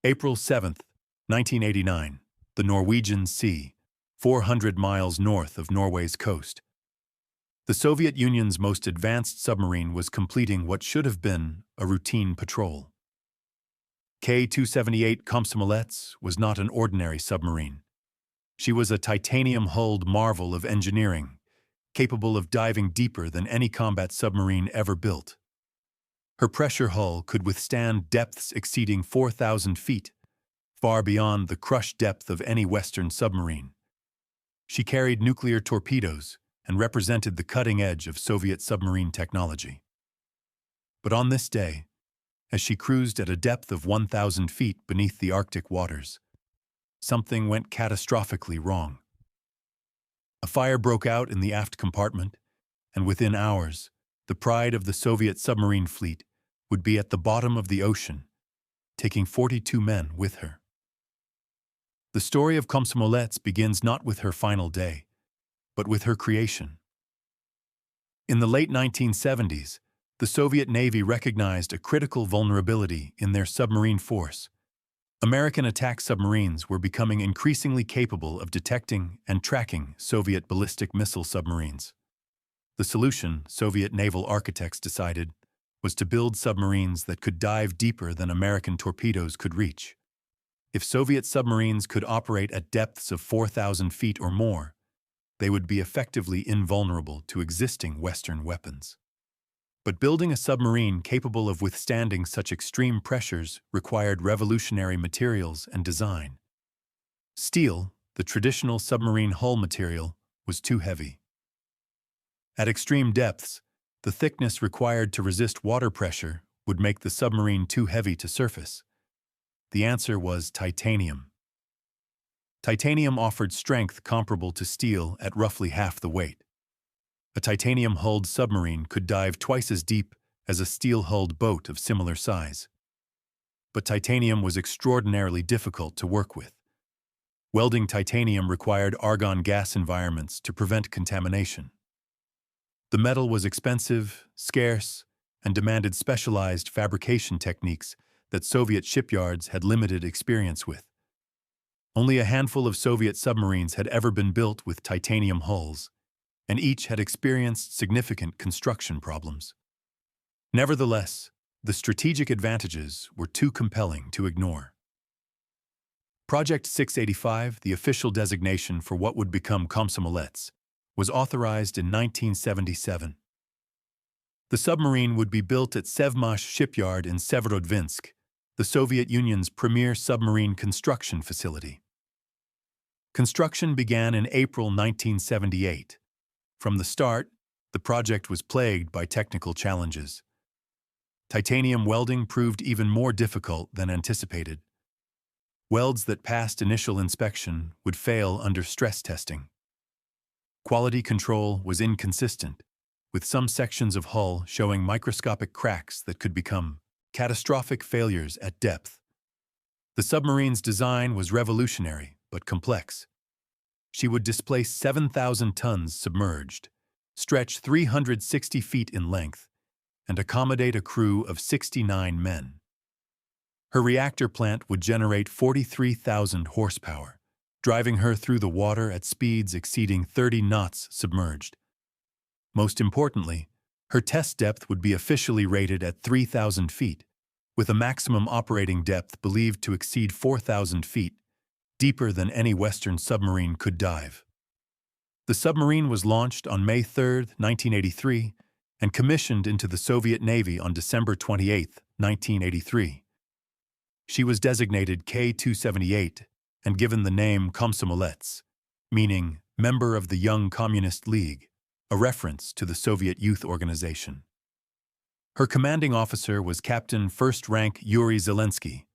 April 7, 1989, the Norwegian Sea, 400 miles north of Norway's coast. The Soviet Union's most advanced submarine was completing what should have been a routine patrol. K-278 Komsomolets was not an ordinary submarine. She was a titanium-hulled marvel of engineering, capable of diving deeper than any combat submarine ever built. Her pressure hull could withstand depths exceeding 4,000 feet, far beyond the crush depth of any Western submarine. She carried nuclear torpedoes and represented the cutting edge of Soviet submarine technology. But on this day, as she cruised at a depth of 1,000 feet beneath the Arctic waters, something went catastrophically wrong. A fire broke out in the aft compartment, and within hours, the pride of the Soviet submarine fleet would be at the bottom of the ocean, taking 42 men with her. The story of Komsomolets begins not with her final day, but with her creation. In the late 1970s, the Soviet Navy recognized a critical vulnerability in their submarine force. American attack submarines were becoming increasingly capable of detecting and tracking Soviet ballistic missile submarines. The solution, Soviet naval architects decided, was to build submarines that could dive deeper than American torpedoes could reach. If Soviet submarines could operate at depths of 4,000 feet or more, they would be effectively invulnerable to existing Western weapons. But building a submarine capable of withstanding such extreme pressures required revolutionary materials and design. Steel, the traditional submarine hull material, was too heavy. At extreme depths, the thickness required to resist water pressure would make the submarine too heavy to surface. The answer was titanium. Titanium offered strength comparable to steel at roughly half the weight. A titanium-hulled submarine could dive twice as deep as a steel-hulled boat of similar size. But titanium was extraordinarily difficult to work with. Welding titanium required argon gas environments to prevent contamination. The metal was expensive, scarce, and demanded specialized fabrication techniques that Soviet shipyards had limited experience with. Only a handful of Soviet submarines had ever been built with titanium hulls, and each had experienced significant construction problems. Nevertheless, the strategic advantages were too compelling to ignore. Project 685, the official designation for what would become Komsomolets, was authorized in 1977. The submarine would be built at Sevmash shipyard in Severodvinsk, the Soviet Union's premier submarine construction facility. Construction began in April 1978. From the start, the project was plagued by technical challenges. Titanium welding proved even more difficult than anticipated. Welds that passed initial inspection would fail under stress testing. Quality control was inconsistent, with some sections of hull showing microscopic cracks that could become catastrophic failures at depth. The submarine's design was revolutionary but complex. She would displace 7,000 tons submerged, stretch 360 feet in length, and accommodate a crew of 69 men. Her reactor plant would generate 43,000 horsepower, driving her through the water at speeds exceeding 30 knots submerged. Most importantly, her test depth would be officially rated at 3,000 feet, with a maximum operating depth believed to exceed 4,000 feet, deeper than any Western submarine could dive. The submarine was launched on May 3, 1983, and commissioned into the Soviet Navy on December 28, 1983. She was designated K-278 and given the name Komsomolets, meaning member of the Young Communist League, a reference to the Soviet youth organization. Her commanding officer was Captain First Rank Yuri Zelensky,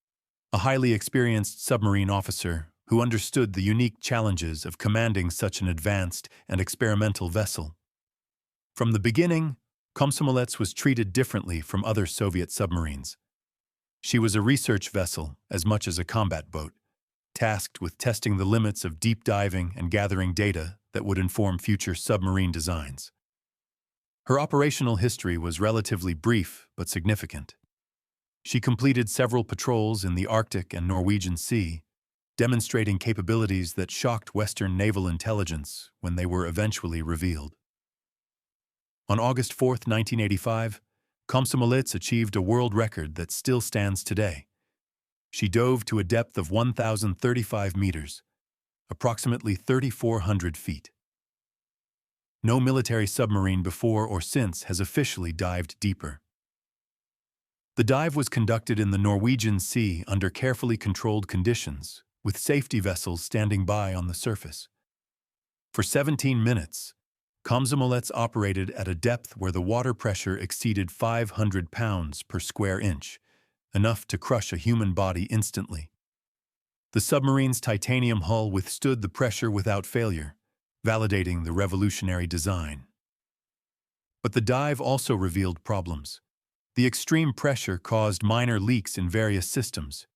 a highly experienced submarine officer who understood the unique challenges of commanding such an advanced and experimental vessel. From the beginning, Komsomolets was treated differently from other Soviet submarines. She was a research vessel as much as a combat boat, tasked with testing the limits of deep diving and gathering data that would inform future submarine designs. Her operational history was relatively brief but significant. She completed several patrols in the Arctic and Norwegian Sea, demonstrating capabilities that shocked Western naval intelligence when they were eventually revealed. On August 4, 1985, Komsomolets achieved a world record that still stands today. She dove to a depth of 1,035 meters, approximately 3,400 feet. No military submarine before or since has officially dived deeper. The dive was conducted in the Norwegian Sea under carefully controlled conditions, with safety vessels standing by on the surface. For 17 minutes, Komsomolets operated at a depth where the water pressure exceeded 500 pounds per square inch, enough to crush a human body instantly. The submarine's titanium hull withstood the pressure without failure, validating the revolutionary design. But the dive also revealed problems. The extreme pressure caused minor leaks in various systems.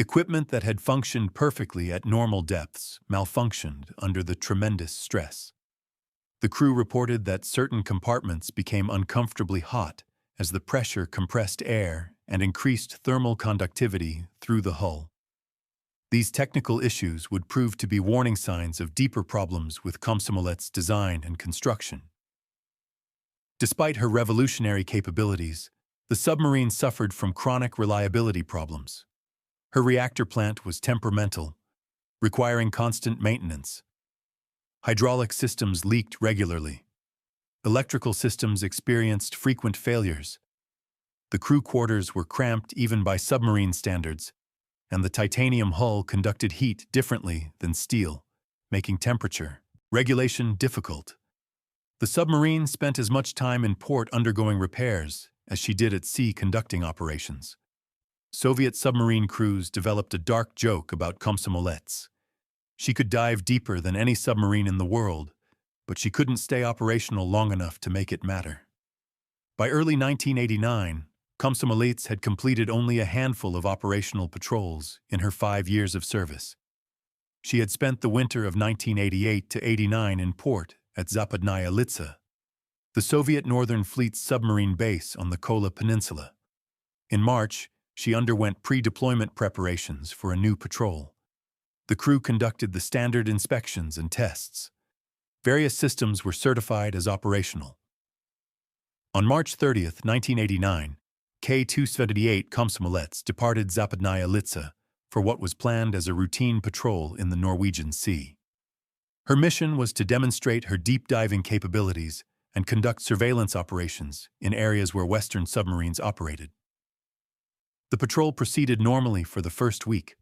Equipment that had functioned perfectly at normal depths malfunctioned under the tremendous stress. The crew reported that certain compartments became uncomfortably hot as the pressure compressed air and increased thermal conductivity through the hull. These technical issues would prove to be warning signs of deeper problems with Komsomolets' design and construction. Despite her revolutionary capabilities, the submarine suffered from chronic reliability problems. Her reactor plant was temperamental, requiring constant maintenance. Hydraulic systems leaked regularly. Electrical systems experienced frequent failures. The crew quarters were cramped even by submarine standards, and the titanium hull conducted heat differently than steel, making temperature regulation difficult. The submarine spent as much time in port undergoing repairs as she did at sea conducting operations. Soviet submarine crews developed a dark joke about Komsomolets. She could dive deeper than any submarine in the world, but she couldn't stay operational long enough to make it matter. By early 1989, Komsomolets had completed only a handful of operational patrols in her 5 years of service. She had spent the winter of 1988 to 89 in port at Zapadnaya Litsa, the Soviet Northern Fleet's submarine base on the Kola Peninsula. In March, she underwent pre-deployment preparations for a new patrol. The crew conducted the standard inspections and tests. Various systems were certified as operational. On March 30, 1989, K-278 Komsomolets departed Zapadnaya Litsa for what was planned as a routine patrol in the Norwegian Sea. Her mission was to demonstrate her deep diving capabilities and conduct surveillance operations in areas where Western submarines operated. The patrol proceeded normally for the first week.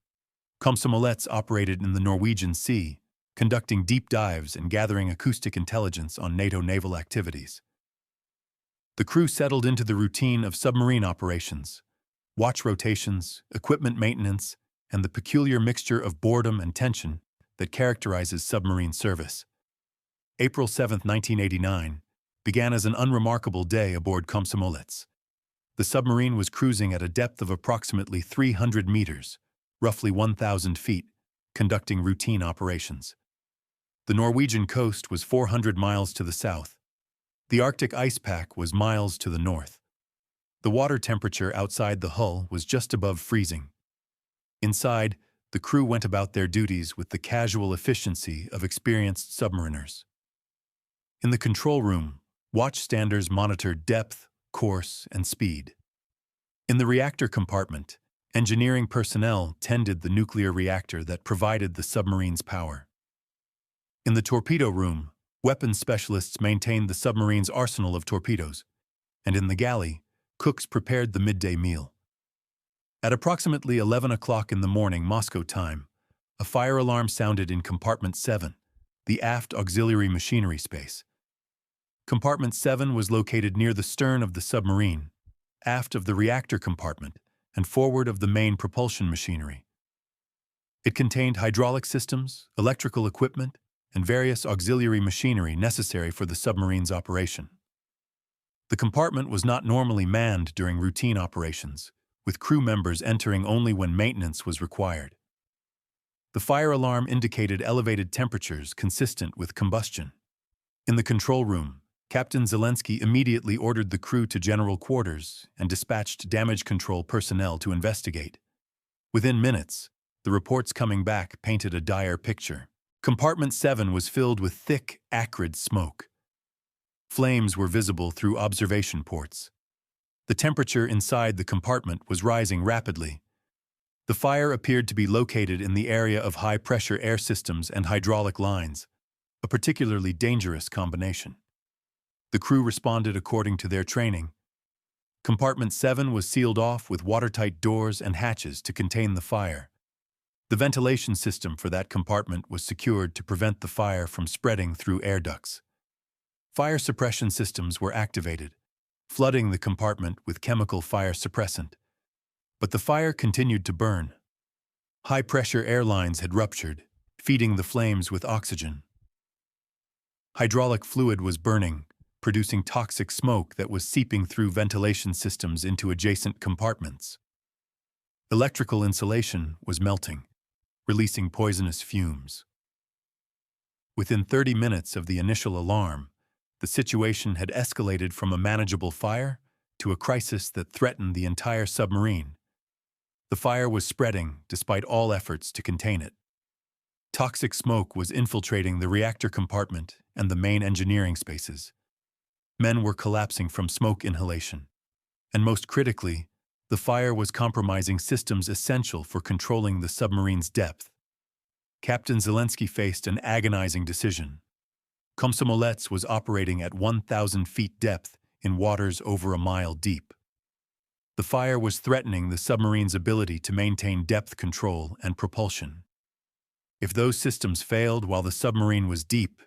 Komsomolets operated in the Norwegian Sea, conducting deep dives and gathering acoustic intelligence on NATO naval activities. The crew settled into the routine of submarine operations, watch rotations, equipment maintenance, and the peculiar mixture of boredom and tension that characterizes submarine service. April 7, 1989, began as an unremarkable day aboard Komsomolets. The submarine was cruising at a depth of approximately 300 meters, roughly 1,000 feet, conducting routine operations. The Norwegian coast was 400 miles to the south. The Arctic ice pack was miles to the north. The water temperature outside the hull was just above freezing. Inside, the crew went about their duties with the casual efficiency of experienced submariners. In the control room, watchstanders monitored depth, course, and speed. In the reactor compartment, engineering personnel tended the nuclear reactor that provided the submarine's power. In the torpedo room, weapons specialists maintained the submarine's arsenal of torpedoes, and in the galley, cooks prepared the midday meal. At approximately 11 o'clock in the morning Moscow time, a fire alarm sounded in Compartment 7, the aft auxiliary machinery space. Compartment 7 was located near the stern of the submarine, aft of the reactor compartment, and forward of the main propulsion machinery. It contained hydraulic systems, electrical equipment, and various auxiliary machinery necessary for the submarine's operation. The compartment was not normally manned during routine operations, with crew members entering only when maintenance was required. The fire alarm indicated elevated temperatures consistent with combustion. In the control room, Captain Zelensky immediately ordered the crew to general quarters and dispatched damage control personnel to investigate. Within minutes, the reports coming back painted a dire picture. Compartment 7 was filled with thick, acrid smoke. Flames were visible through observation ports. The temperature inside the compartment was rising rapidly. The fire appeared to be located in the area of high-pressure air systems and hydraulic lines, a particularly dangerous combination. The crew responded according to their training. Compartment 7 was sealed off with watertight doors and hatches to contain the fire. The ventilation system for that compartment was secured to prevent the fire from spreading through air ducts. Fire suppression systems were activated, flooding the compartment with chemical fire suppressant. But the fire continued to burn. High-pressure air lines had ruptured, feeding the flames with oxygen. Hydraulic fluid was burning, producing toxic smoke that was seeping through ventilation systems into adjacent compartments. Electrical insulation was melting, releasing poisonous fumes. Within 30 minutes of the initial alarm, the situation had escalated from a manageable fire to a crisis that threatened the entire submarine. The fire was spreading despite all efforts to contain it. Toxic smoke was infiltrating the reactor compartment and the main engineering spaces. Men were collapsing from smoke inhalation. And most critically, the fire was compromising systems essential for controlling the submarine's depth. Captain Zelensky faced an agonizing decision. Komsomolets was operating at 1,000 feet depth in waters over a mile deep. The fire was threatening the submarine's ability to maintain depth control and propulsion. If those systems failed while the submarine was deep,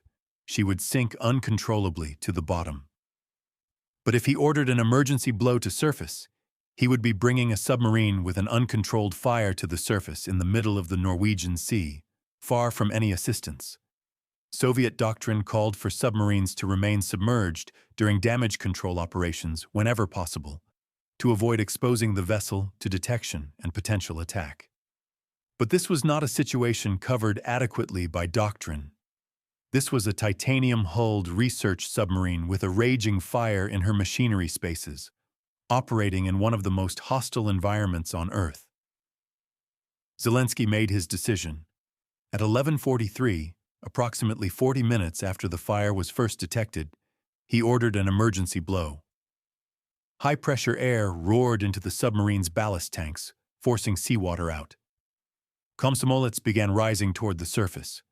she would sink uncontrollably to the bottom. But if he ordered an emergency blow to surface, he would be bringing a submarine with an uncontrolled fire to the surface in the middle of the Norwegian Sea, far from any assistance. Soviet doctrine called for submarines to remain submerged during damage control operations whenever possible, to avoid exposing the vessel to detection and potential attack. But this was not a situation covered adequately by doctrine. This was a titanium-hulled research submarine with a raging fire in her machinery spaces, operating in one of the most hostile environments on Earth. Zelensky made his decision. At 11:43, approximately 40 minutes after the fire was first detected, he ordered an emergency blow. High-pressure air roared into the submarine's ballast tanks, forcing seawater out. Komsomolets began rising toward the surface.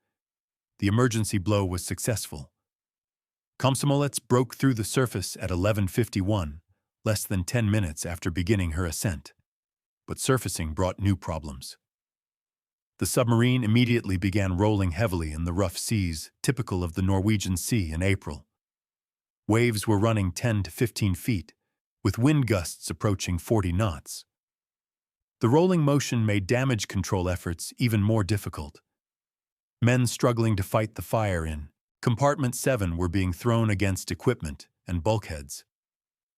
The emergency blow was successful. Komsomolets broke through the surface at 11:51, less than 10 minutes after beginning her ascent. But surfacing brought new problems. The submarine immediately began rolling heavily in the rough seas typical of the Norwegian Sea in April. Waves were running 10 to 15 feet, with wind gusts approaching 40 knots. The rolling motion made damage control efforts even more difficult. Men struggling to fight the fire in Compartment 7 were being thrown against equipment and bulkheads.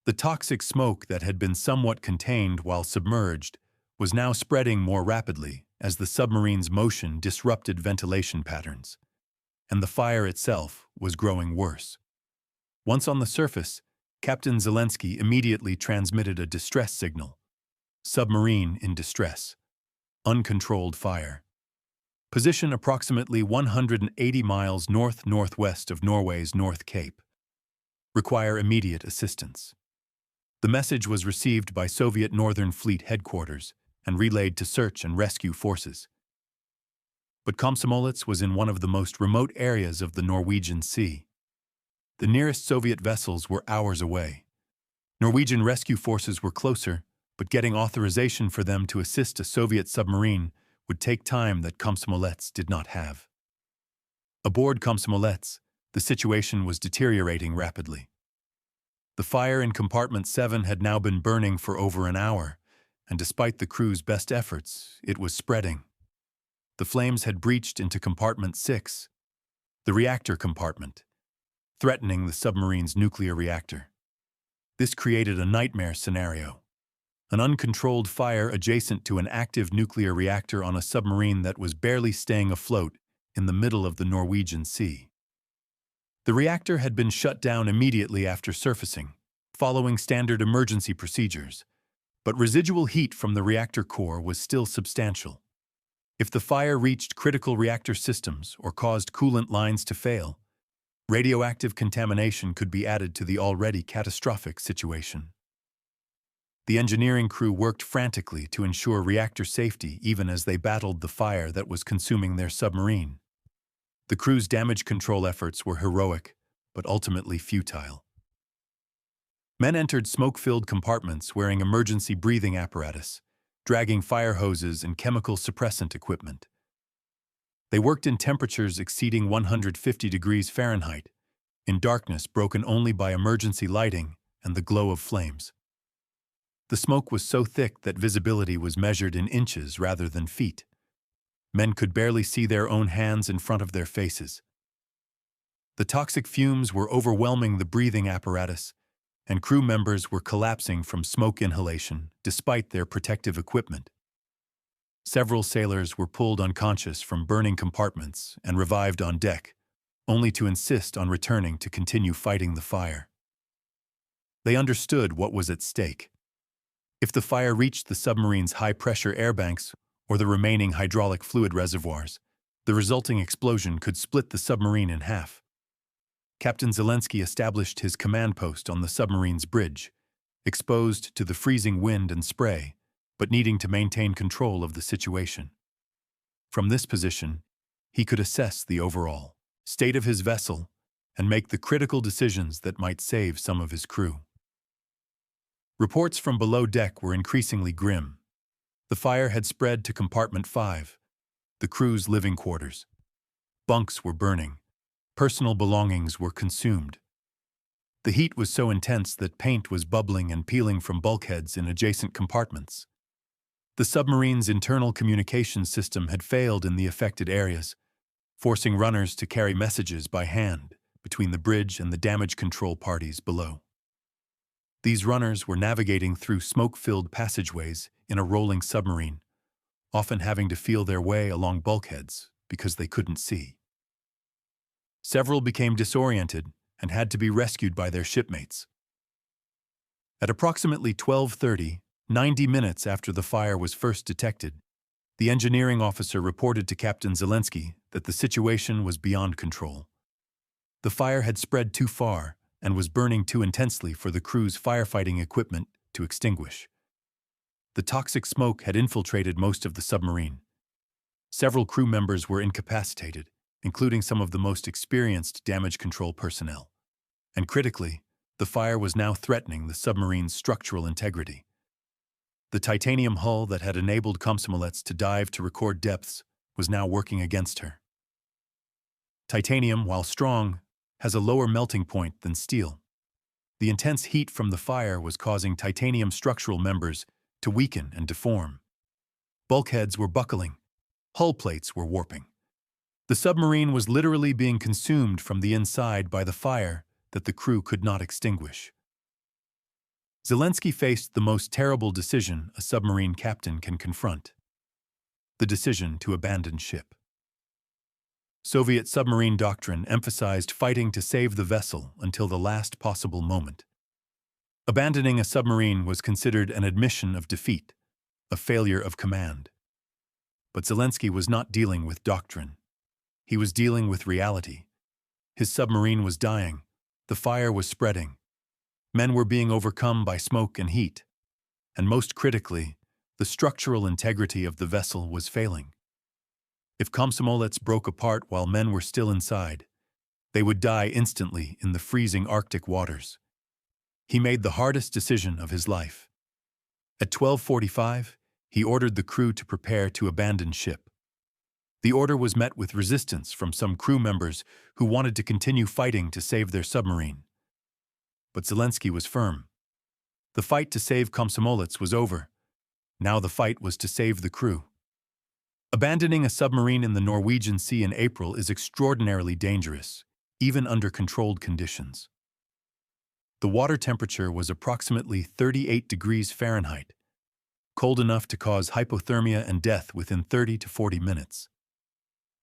The toxic smoke that had been somewhat contained while submerged was now spreading more rapidly as the submarine's motion disrupted ventilation patterns, and the fire itself was growing worse. Once on the surface, Captain Zelensky immediately transmitted a distress signal. Submarine in distress. Uncontrolled fire. Position approximately 180 miles north-northwest of Norway's North Cape. Require immediate assistance. The message was received by Soviet Northern Fleet headquarters and relayed to search and rescue forces. But Komsomolets was in one of the most remote areas of the Norwegian Sea. The nearest Soviet vessels were hours away. Norwegian rescue forces were closer, but getting authorization for them to assist a Soviet submarine would take time that Komsomolets did not have. Aboard Komsomolets, the situation was deteriorating rapidly. The fire in Compartment 7 had now been burning for over an hour, and despite the crew's best efforts, it was spreading. The flames had breached into Compartment 6, the reactor compartment, threatening the submarine's nuclear reactor. This created a nightmare scenario. An uncontrolled fire adjacent to an active nuclear reactor on a submarine that was barely staying afloat in the middle of the Norwegian Sea. The reactor had been shut down immediately after surfacing, following standard emergency procedures, but residual heat from the reactor core was still substantial. If the fire reached critical reactor systems or caused coolant lines to fail, radioactive contamination could be added to the already catastrophic situation. The engineering crew worked frantically to ensure reactor safety even as they battled the fire that was consuming their submarine. The crew's damage control efforts were heroic, but ultimately futile. Men entered smoke-filled compartments wearing emergency breathing apparatus, dragging fire hoses and chemical suppressant equipment. They worked in temperatures exceeding 150 degrees Fahrenheit, in darkness broken only by emergency lighting and the glow of flames. The smoke was so thick that visibility was measured in inches rather than feet. Men could barely see their own hands in front of their faces. The toxic fumes were overwhelming the breathing apparatus, and crew members were collapsing from smoke inhalation despite their protective equipment. Several sailors were pulled unconscious from burning compartments and revived on deck, only to insist on returning to continue fighting the fire. They understood what was at stake. If the fire reached the submarine's high-pressure air banks or the remaining hydraulic fluid reservoirs, the resulting explosion could split the submarine in half. Captain Zelensky established his command post on the submarine's bridge, exposed to the freezing wind and spray, but needing to maintain control of the situation. From this position, he could assess the overall state of his vessel and make the critical decisions that might save some of his crew. Reports from below deck were increasingly grim. The fire had spread to compartment 5, the crew's living quarters. Bunks were burning. Personal belongings were consumed. The heat was so intense that paint was bubbling and peeling from bulkheads in adjacent compartments. The submarine's internal communication system had failed in the affected areas, forcing runners to carry messages by hand between the bridge and the damage control parties below. These runners were navigating through smoke-filled passageways in a rolling submarine, often having to feel their way along bulkheads because they couldn't see. Several became disoriented and had to be rescued by their shipmates. At approximately 12:30, 90 minutes after the fire was first detected, the engineering officer reported to Captain Zelensky that the situation was beyond control. The fire had spread too far and was burning too intensely for the crew's firefighting equipment to extinguish. The toxic smoke had infiltrated most of the submarine. Several crew members were incapacitated, including some of the most experienced damage control personnel. And critically, the fire was now threatening the submarine's structural integrity. The titanium hull that had enabled Komsomolets to dive to record depths was now working against her. Titanium, while strong, has a lower melting point than steel. The intense heat from the fire was causing titanium structural members to weaken and deform. Bulkheads were buckling. Hull plates were warping. The submarine was literally being consumed from the inside by the fire that the crew could not extinguish. Zelensky faced the most terrible decision a submarine captain can confront: the decision to abandon ship. Soviet submarine doctrine emphasized fighting to save the vessel until the last possible moment. Abandoning a submarine was considered an admission of defeat, a failure of command. But Zelensky was not dealing with doctrine. He was dealing with reality. His submarine was dying. The fire was spreading. Men were being overcome by smoke and heat. And most critically, the structural integrity of the vessel was failing. If Komsomolets broke apart while men were still inside, they would die instantly in the freezing Arctic waters. He made the hardest decision of his life. At 12:45, he ordered the crew to prepare to abandon ship. The order was met with resistance from some crew members who wanted to continue fighting to save their submarine. But Zelensky was firm. The fight to save Komsomolets was over. Now the fight was to save the crew. Abandoning a submarine in the Norwegian Sea in April is extraordinarily dangerous, even under controlled conditions. The water temperature was approximately 38 degrees Fahrenheit, cold enough to cause hypothermia and death within 30 to 40 minutes.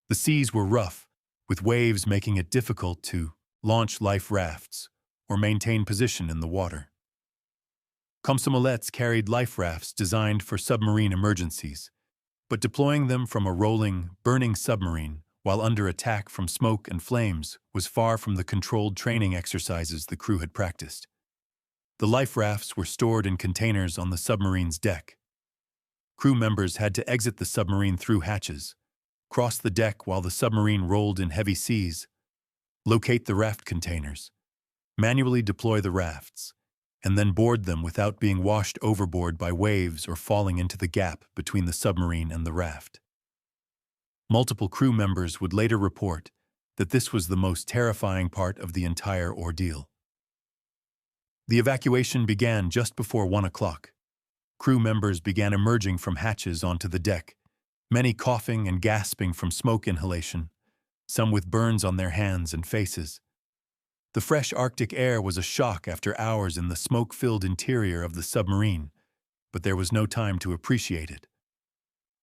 The seas were rough, with waves making it difficult to launch life rafts, or maintain position in the water. Komsomolets carried life rafts designed for submarine emergencies, but deploying them from a rolling, burning submarine while under attack from smoke and flames was far from the controlled training exercises the crew had practiced. The life rafts were stored in containers on the submarine's deck. Crew members had to exit the submarine through hatches, cross the deck while the submarine rolled in heavy seas, locate the raft containers, manually deploy the rafts, and then board them without being washed overboard by waves or falling into the gap between the submarine and the raft. Multiple crew members would later report that this was the most terrifying part of the entire ordeal. The evacuation began just before 1 o'clock. Crew members began emerging from hatches onto the deck, many coughing and gasping from smoke inhalation, some with burns on their hands and faces. The fresh Arctic air was a shock after hours in the smoke-filled interior of the submarine, but there was no time to appreciate it.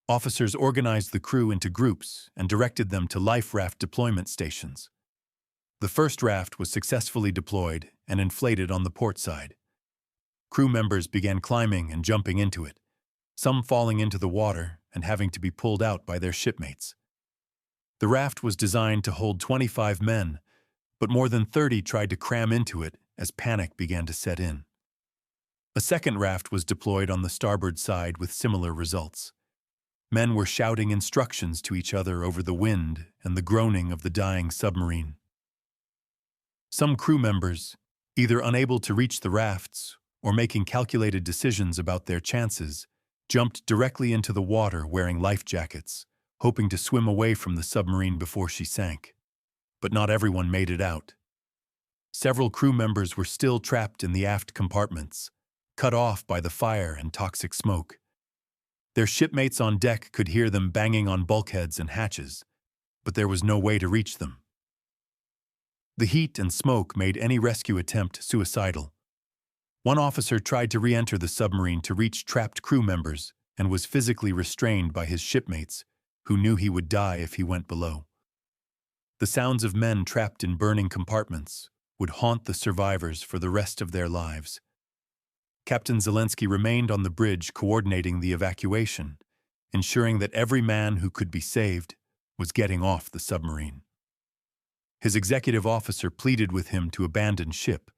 Officers organized the crew into groups and directed them to life raft deployment stations. The first raft was successfully deployed and inflated on the port side. Crew members began climbing and jumping into it, some falling into the water and having to be pulled out by their shipmates. The raft was designed to hold 25 men, but more than 30 tried to cram into it as panic began to set in. A second raft was deployed on the starboard side with similar results. Men were shouting instructions to each other over the wind and the groaning of the dying submarine. Some crew members, either unable to reach the rafts or making calculated decisions about their chances, jumped directly into the water wearing life jackets, hoping to swim away from the submarine before she sank. But not everyone made it out. Several crew members were still trapped in the aft compartments, cut off by the fire and toxic smoke. Their shipmates on deck could hear them banging on bulkheads and hatches, but there was no way to reach them. The heat and smoke made any rescue attempt suicidal. One officer tried to re-enter the submarine to reach trapped crew members and was physically restrained by his shipmates, who knew he would die if he went below. The sounds of men trapped in burning compartments would haunt the survivors for the rest of their lives. Captain Zelensky remained on the bridge coordinating the evacuation, ensuring that every man who could be saved was getting off the submarine. His executive officer pleaded with him to abandon ship,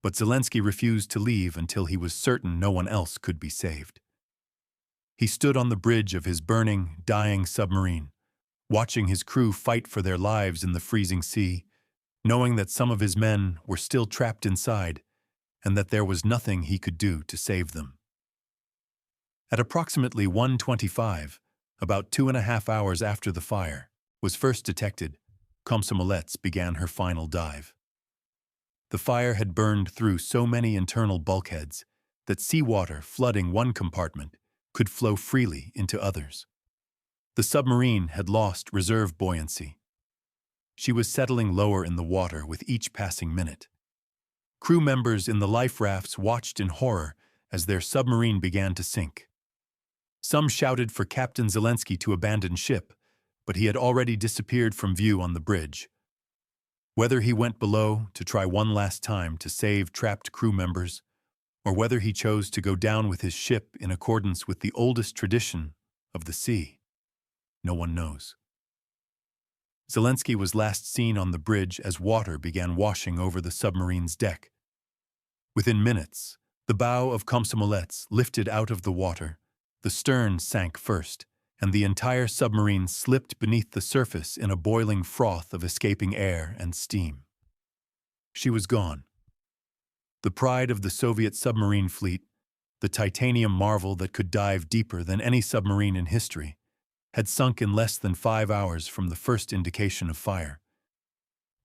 but Zelensky refused to leave until he was certain no one else could be saved. He stood on the bridge of his burning, dying submarine, watching his crew fight for their lives in the freezing sea, knowing that some of his men were still trapped inside and that there was nothing he could do to save them. At approximately 1:25, about 2.5 hours after the fire was first detected, Komsomolets began her final dive. The fire had burned through so many internal bulkheads that seawater flooding one compartment could flow freely into others. The submarine had lost reserve buoyancy. She was settling lower in the water with each passing minute. Crew members in the life rafts watched in horror as their submarine began to sink. Some shouted for Captain Zelensky to abandon ship, but he had already disappeared from view on the bridge. Whether he went below to try one last time to save trapped crew members, or whether he chose to go down with his ship in accordance with the oldest tradition of the sea, no one knows. Zelensky was last seen on the bridge as water began washing over the submarine's deck. Within minutes, the bow of Komsomolets lifted out of the water, the stern sank first, and the entire submarine slipped beneath the surface in a boiling froth of escaping air and steam. She was gone. The pride of the Soviet submarine fleet, the titanium marvel that could dive deeper than any submarine in history, had sunk in less than 5 hours from the first indication of fire.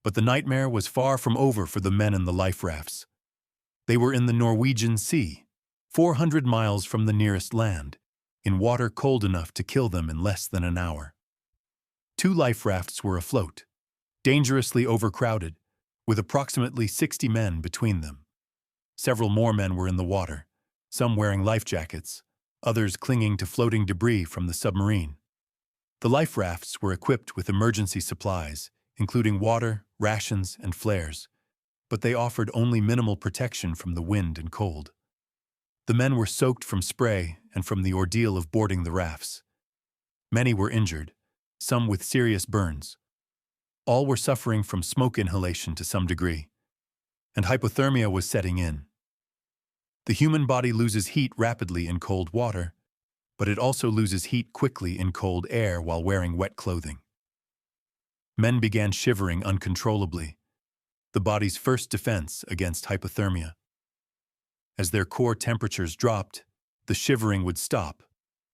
But the nightmare was far from over for the men in the life rafts. They were in the Norwegian Sea, 400 miles from the nearest land, in water cold enough to kill them in less than an hour. 2 life rafts were afloat, dangerously overcrowded, with approximately 60 men between them. Several more men were in the water, some wearing life jackets, others clinging to floating debris from the submarine. The life rafts were equipped with emergency supplies, including water, rations, and flares, but they offered only minimal protection from the wind and cold. The men were soaked from spray and from the ordeal of boarding the rafts. Many were injured, some with serious burns. All were suffering from smoke inhalation to some degree, and hypothermia was setting in. The human body loses heat rapidly in cold water, but it also loses heat quickly in cold air while wearing wet clothing. Men began shivering uncontrollably, the body's first defense against hypothermia. As their core temperatures dropped, the shivering would stop,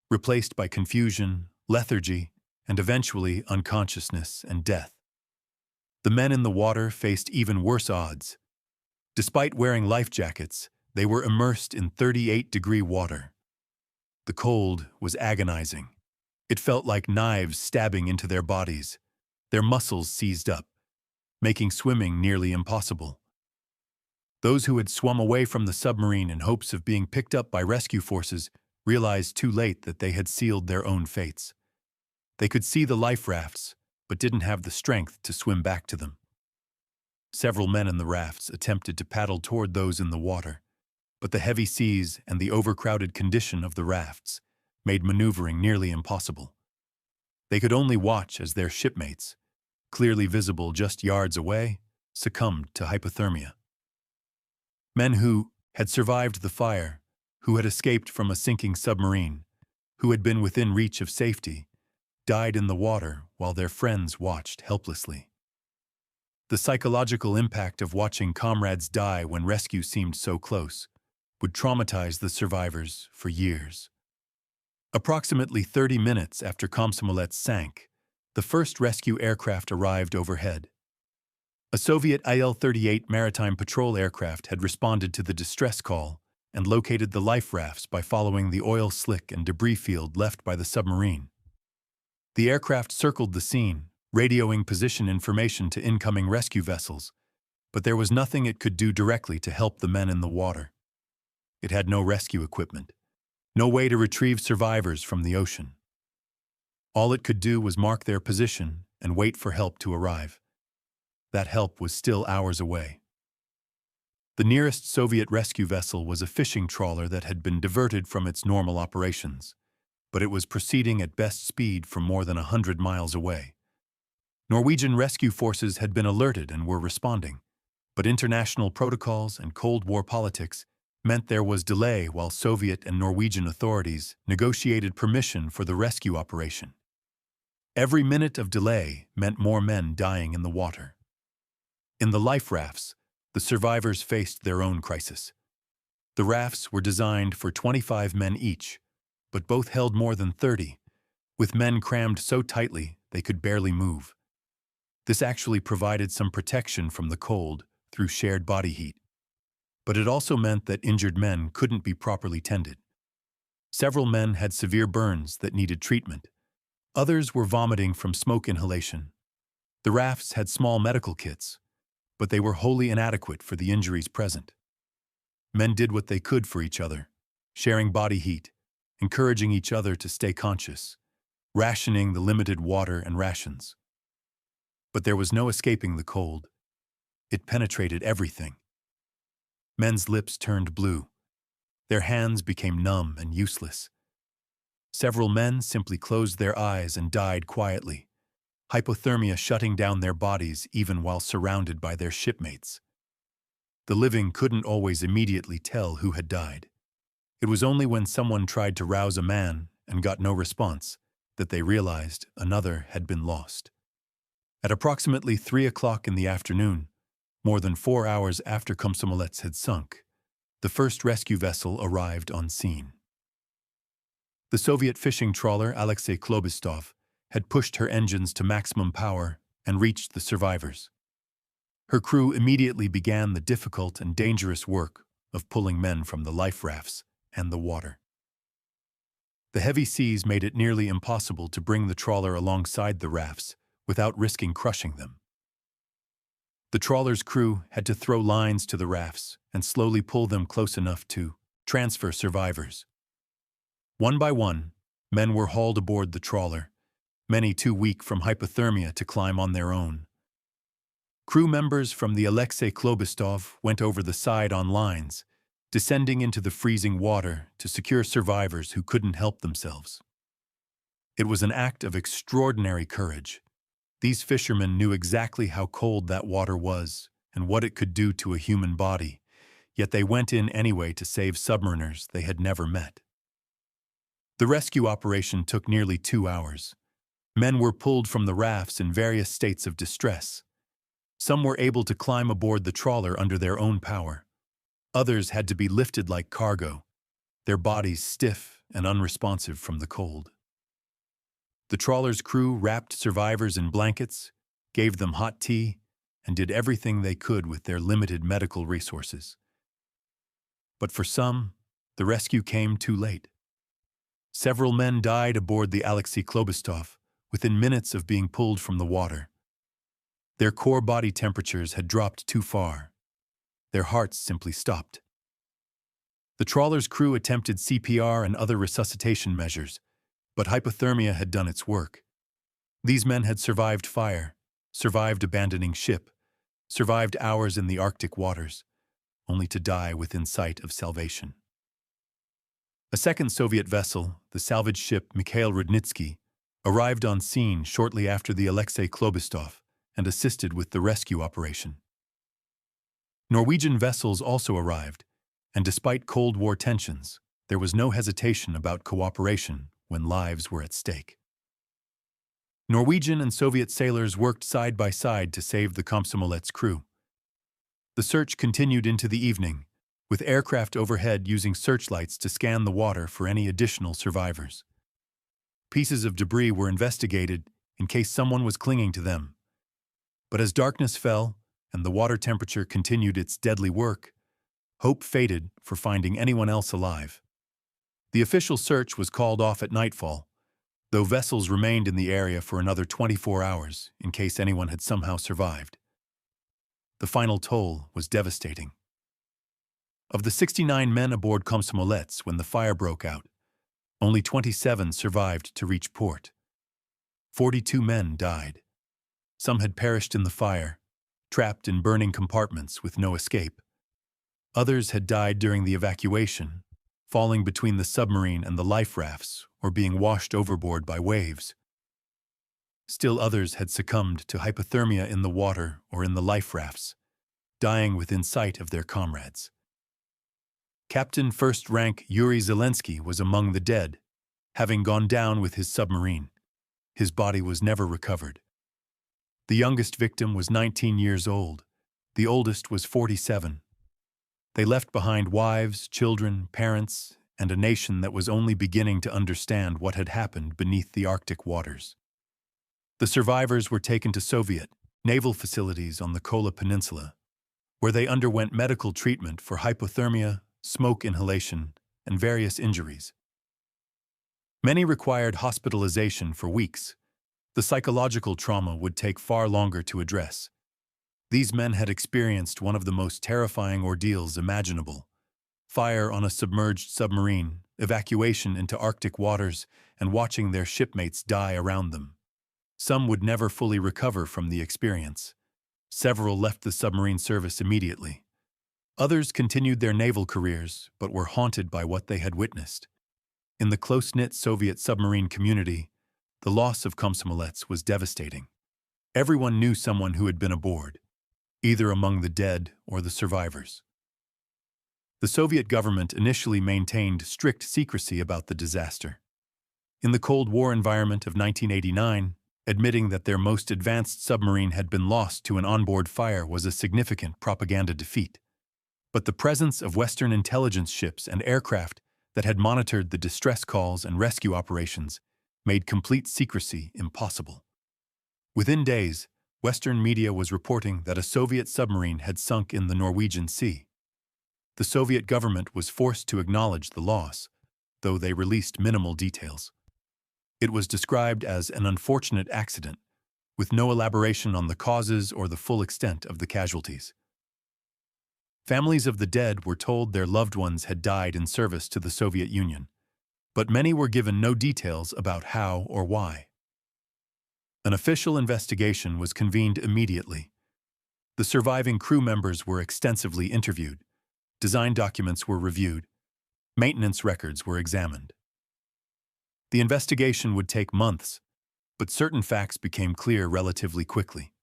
replaced by confusion, lethargy, and eventually unconsciousness and death. The men in the water faced even worse odds. Despite wearing life jackets, they were immersed in 38-degree water. The cold was agonizing. It felt like knives stabbing into their bodies, their muscles seized up, making swimming nearly impossible. Those who had swum away from the submarine in hopes of being picked up by rescue forces realized too late that they had sealed their own fates. They could see the life rafts, but didn't have the strength to swim back to them. Several men in the rafts attempted to paddle toward those in the water, but the heavy seas and the overcrowded condition of the rafts made maneuvering nearly impossible. They could only watch as their shipmates, clearly visible just yards away, succumbed to hypothermia. Men who had survived the fire, who had escaped from a sinking submarine, who had been within reach of safety, died in the water while their friends watched helplessly. The psychological impact of watching comrades die when rescue seemed so close would traumatize the survivors for years. Approximately 30 minutes after Komsomolets sank, the first rescue aircraft arrived overhead. A Soviet Il-38 maritime patrol aircraft had responded to the distress call and located the life rafts by following the oil slick and debris field left by the submarine. The aircraft circled the scene, radioing position information to incoming rescue vessels, but there was nothing it could do directly to help the men in the water. It had no rescue equipment, no way to retrieve survivors from the ocean. All it could do was mark their position and wait for help to arrive. That help was still hours away. The nearest Soviet rescue vessel was a fishing trawler that had been diverted from its normal operations, but it was proceeding at best speed from more than 100 miles away. Norwegian rescue forces had been alerted and were responding, but international protocols and Cold War politics meant there was delay while Soviet and Norwegian authorities negotiated permission for the rescue operation. Every minute of delay meant more men dying in the water. In the life rafts, the survivors faced their own crisis. The rafts were designed for 25 men each, but both held more than 30, with men crammed so tightly they could barely move. This actually provided some protection from the cold through shared body heat, but it also meant that injured men couldn't be properly tended. Several men had severe burns that needed treatment. Others were vomiting from smoke inhalation. The rafts had small medical kits, but they were wholly inadequate for the injuries present. Men did what they could for each other, sharing body heat, encouraging each other to stay conscious, rationing the limited water and rations. But there was no escaping the cold. It penetrated everything. Men's lips turned blue. Their hands became numb and useless. Several men simply closed their eyes and died quietly, hypothermia shutting down their bodies even while surrounded by their shipmates. The living couldn't always immediately tell who had died. It was only when someone tried to rouse a man and got no response that they realized another had been lost. At approximately 3 o'clock in the afternoon, more than 4 hours after Komsomolets had sunk, the first rescue vessel arrived on scene. The Soviet fishing trawler Alexei Klobistov had pushed her engines to maximum power and reached the survivors. Her crew immediately began the difficult and dangerous work of pulling men from the life rafts and the water. The heavy seas made it nearly impossible to bring the trawler alongside the rafts without risking crushing them. The trawler's crew had to throw lines to the rafts and slowly pull them close enough to transfer survivors. One by one, men were hauled aboard the trawler, many too weak from hypothermia to climb on their own. Crew members from the Alexei Klobestov went over the side on lines, descending into the freezing water to secure survivors who couldn't help themselves. It was an act of extraordinary courage. These fishermen knew exactly how cold that water was and what it could do to a human body, yet they went in anyway to save submariners they had never met. The rescue operation took nearly 2 hours. Men were pulled from the rafts in various states of distress. Some were able to climb aboard the trawler under their own power. Others had to be lifted like cargo, their bodies stiff and unresponsive from the cold. The trawler's crew wrapped survivors in blankets, gave them hot tea, and did everything they could with their limited medical resources. But for some, the rescue came too late. Several men died aboard the Alexei Klobestov within minutes of being pulled from the water. Their core body temperatures had dropped too far. Their hearts simply stopped. The trawler's crew attempted CPR and other resuscitation measures, but hypothermia had done its work. These men had survived fire, survived abandoning ship, survived hours in the Arctic waters, only to die within sight of salvation. A second Soviet vessel, the salvage ship Mikhail Rudnitsky, arrived on scene shortly after the Alexei Klobestov and assisted with the rescue operation. Norwegian vessels also arrived, and despite Cold War tensions, there was no hesitation about cooperation when lives were at stake. Norwegian and Soviet sailors worked side by side to save the Komsomolets crew. The search continued into the evening, with aircraft overhead using searchlights to scan the water for any additional survivors. Pieces of debris were investigated in case someone was clinging to them. But as darkness fell and the water temperature continued its deadly work, hope faded for finding anyone else alive. The official search was called off at nightfall, though vessels remained in the area for another 24 hours in case anyone had somehow survived. The final toll was devastating. Of the 69 men aboard Komsomolets when the fire broke out, only 27 survived to reach port. 42 men died. Some had perished in the fire, trapped in burning compartments with no escape. Others had died during the evacuation, falling between the submarine and the life rafts or being washed overboard by waves. Still others had succumbed to hypothermia in the water or in the life rafts, dying within sight of their comrades. Captain First Rank Yuri Zelensky was among the dead, having gone down with his submarine. His body was never recovered. The youngest victim was 19 years old. The oldest was 47. They left behind wives, children, parents, and a nation that was only beginning to understand what had happened beneath the Arctic waters. The survivors were taken to Soviet naval facilities on the Kola Peninsula, where they underwent medical treatment for hypothermia, smoke inhalation, and various injuries. Many required hospitalization for weeks. The psychological trauma would take far longer to address. These men had experienced one of the most terrifying ordeals imaginable: fire on a submerged submarine, evacuation into Arctic waters, and watching their shipmates die around them. Some would never fully recover from the experience. Several left the submarine service immediately. Others continued their naval careers, but were haunted by what they had witnessed. In the close-knit Soviet submarine community, the loss of Komsomolets was devastating. Everyone knew someone who had been aboard, either among the dead or the survivors. The Soviet government initially maintained strict secrecy about the disaster. In the Cold War environment of 1989, admitting that their most advanced submarine had been lost to an onboard fire was a significant propaganda defeat. But the presence of Western intelligence ships and aircraft that had monitored the distress calls and rescue operations made complete secrecy impossible. Within days, Western media was reporting that a Soviet submarine had sunk in the Norwegian Sea. The Soviet government was forced to acknowledge the loss, though they released minimal details. It was described as an unfortunate accident, with no elaboration on the causes or the full extent of the casualties. Families of the dead were told their loved ones had died in service to the Soviet Union, but many were given no details about how or why. An official investigation was convened immediately. The surviving crew members were extensively interviewed, design documents were reviewed, maintenance records were examined. The investigation would take months, but certain facts became clear relatively quickly.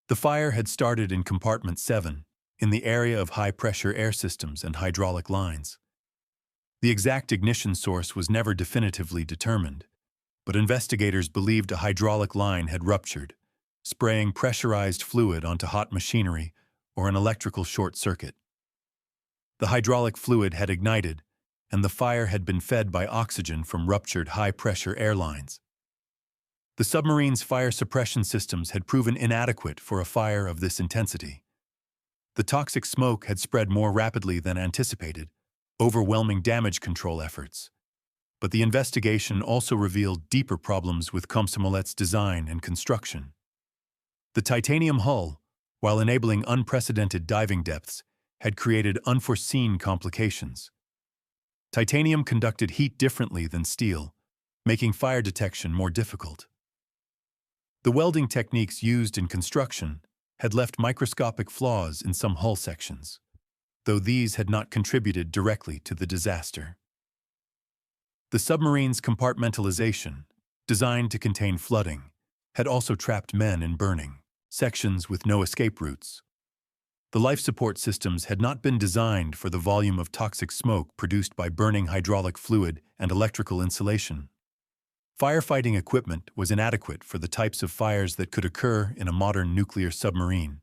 The fire had started in compartment 7, in the area of high-pressure air systems and hydraulic lines. The exact ignition source was never definitively determined, but investigators believed a hydraulic line had ruptured, spraying pressurized fluid onto hot machinery or an electrical short circuit. The hydraulic fluid had ignited, and the fire had been fed by oxygen from ruptured high-pressure air lines. The submarine's fire suppression systems had proven inadequate for a fire of this intensity. The toxic smoke had spread more rapidly than anticipated, overwhelming damage control efforts. But the investigation also revealed deeper problems with Komsomolets' design and construction. The titanium hull, while enabling unprecedented diving depths, had created unforeseen complications. Titanium conducted heat differently than steel, making fire detection more difficult. The welding techniques used in construction had left microscopic flaws in some hull sections, though these had not contributed directly to the disaster. The submarine's compartmentalization, designed to contain flooding, had also trapped men in burning sections with no escape routes. The life support systems had not been designed for the volume of toxic smoke produced by burning hydraulic fluid and electrical insulation. Firefighting equipment was inadequate for the types of fires that could occur in a modern nuclear submarine.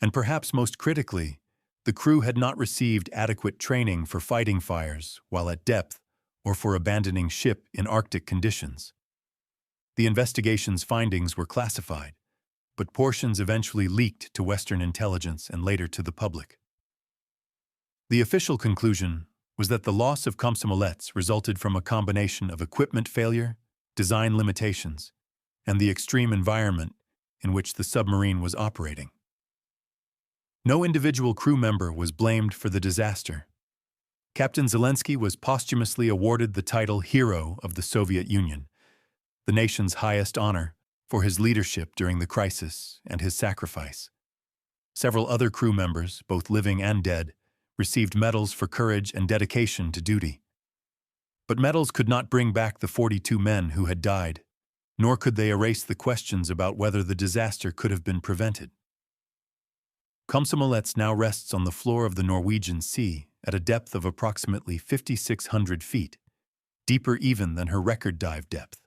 And perhaps most critically, the crew had not received adequate training for fighting fires while at depth or for abandoning ship in Arctic conditions. The investigation's findings were classified, but portions eventually leaked to Western intelligence and later to the public. The official conclusion was that the loss of Komsomolets resulted from a combination of equipment failure, design limitations, and the extreme environment in which the submarine was operating. No individual crew member was blamed for the disaster. Captain Zelensky was posthumously awarded the title Hero of the Soviet Union, the nation's highest honor, for his leadership during the crisis and his sacrifice. Several other crew members, both living and dead, received medals for courage and dedication to duty. But medals could not bring back the 42 men who had died, nor could they erase the questions about whether the disaster could have been prevented. Komsomolets now rests on the floor of the Norwegian Sea at a depth of approximately 5,600 feet, deeper even than her record dive depth.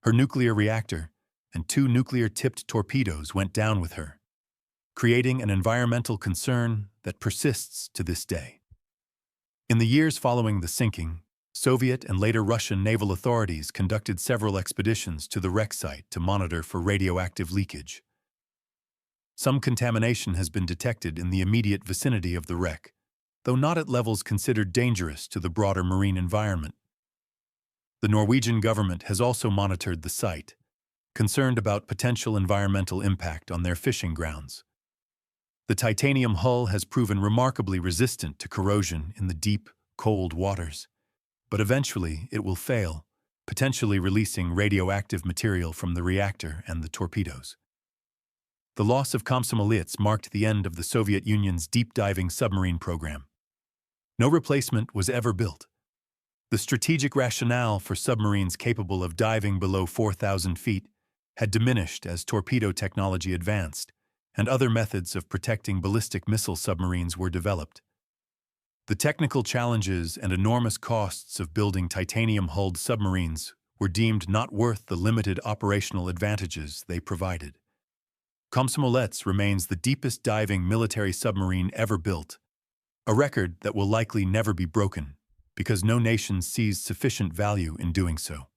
Her nuclear reactor and 2 nuclear-tipped torpedoes went down with her, creating an environmental concern that persists to this day. In the years following the sinking, Soviet and later Russian naval authorities conducted several expeditions to the wreck site to monitor for radioactive leakage. Some contamination has been detected in the immediate vicinity of the wreck, though not at levels considered dangerous to the broader marine environment. The Norwegian government has also monitored the site, concerned about potential environmental impact on their fishing grounds. The titanium hull has proven remarkably resistant to corrosion in the deep, cold waters, but eventually it will fail, potentially releasing radioactive material from the reactor and the torpedoes. The loss of Komsomolets marked the end of the Soviet Union's deep-diving submarine program. No replacement was ever built. The strategic rationale for submarines capable of diving below 4,000 feet had diminished as torpedo technology advanced, and other methods of protecting ballistic missile submarines were developed. The technical challenges and enormous costs of building titanium-hulled submarines were deemed not worth the limited operational advantages they provided. Komsomolets remains the deepest diving military submarine ever built, a record that will likely never be broken because no nation sees sufficient value in doing so.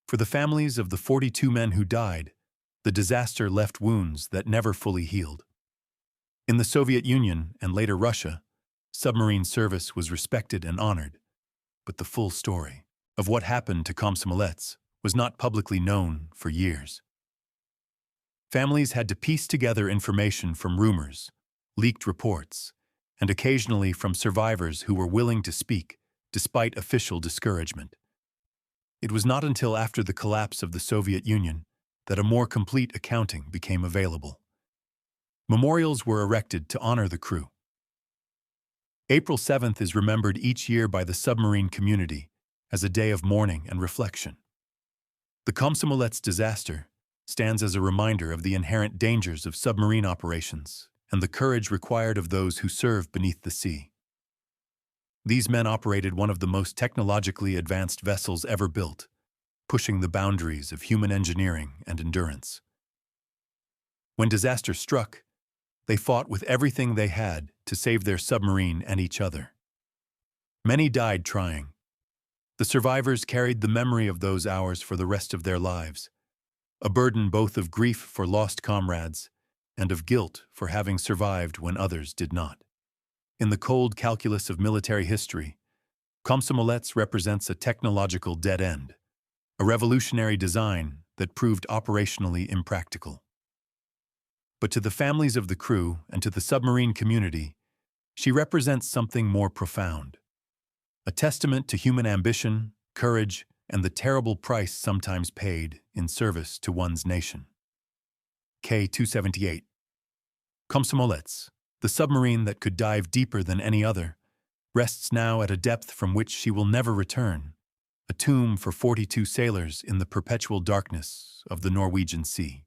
For the families of the 42 men who died, the disaster left wounds that never fully healed. In the Soviet Union and later Russia, submarine service was respected and honored, but the full story of what happened to Komsomolets was not publicly known for years. Families had to piece together information from rumors, leaked reports, and occasionally from survivors who were willing to speak despite official discouragement. It was not until after the collapse of the Soviet Union that a more complete accounting became available. Memorials were erected to honor the crew. April 7th is remembered each year by the submarine community as a day of mourning and reflection. The Komsomolets disaster stands as a reminder of the inherent dangers of submarine operations and the courage required of those who serve beneath the sea. These men operated one of the most technologically advanced vessels ever built, pushing the boundaries of human engineering and endurance. When disaster struck, they fought with everything they had to save their submarine and each other. Many died trying. The survivors carried the memory of those hours for the rest of their lives, a burden both of grief for lost comrades and of guilt for having survived when others did not. In the cold calculus of military history, Komsomolets represents a technological dead end, a revolutionary design that proved operationally impractical. But to the families of the crew and to the submarine community, she represents something more profound, a testament to human ambition, courage, and the terrible price sometimes paid in service to one's nation. K-278 Komsomolets, the submarine that could dive deeper than any other, rests now at a depth from which she will never return, a tomb for 42 sailors in the perpetual darkness of the Norwegian Sea.